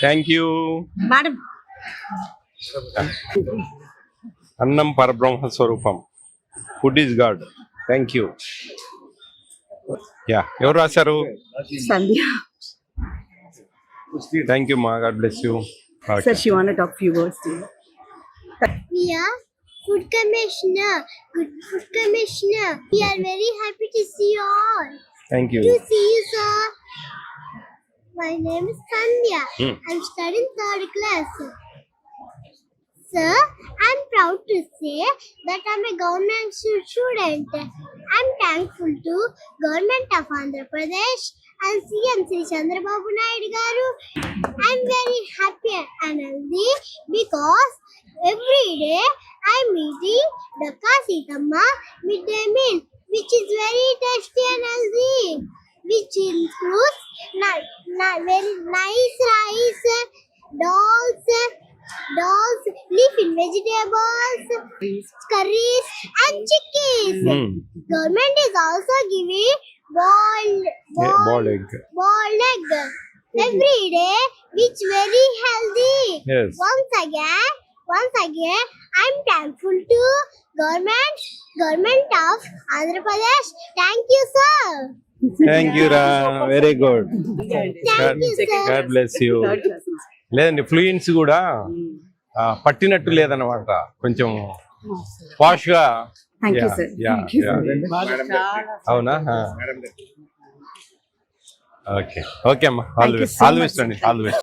Thank you. Madam అన్నం పరబ్రహ్మ స్వరూపం. Food is God. Thank you. Yeah, ఎవరు రాశారు? సంధ్య. థ్యాంక్ యూ మా, God bless you. Sir, she want to talk few words to you. We are food commissioner. Good food commissioner. We are very happy to see you all. Thank you. To see you, sir. My name is Sandhya. I'm studying 3rd class. Sir, I'm proud to say that I'm a government student. I'm thankful to Government of Andhra Pradesh and CM Sri Chandrababu Naidu garu. I'm very happy and healthy because every day I'm eating Dakka Sithamma midday meal, which is very tasty and healthy, which includes very nice rice, dolls, leafy vegetables, curries and chickens. Government is also giving Boiled egg. boiled egg every day, which very healthy. Yes. Once again, I'm thankful to government of Andhra Pradesh. Thank you, sir. Thank you రా, very good. Thank you, sir. God bless you. Third class. లేదండి, fluency కూడా పట్టినట్టు లేదన్నమాట, కొంచెం పాష్ గా. Thank you, sir. Thank you, sir. అవునా? Okay okay అమ్మా, all the Thank you best. so all the much, best అండి, sir. All the best.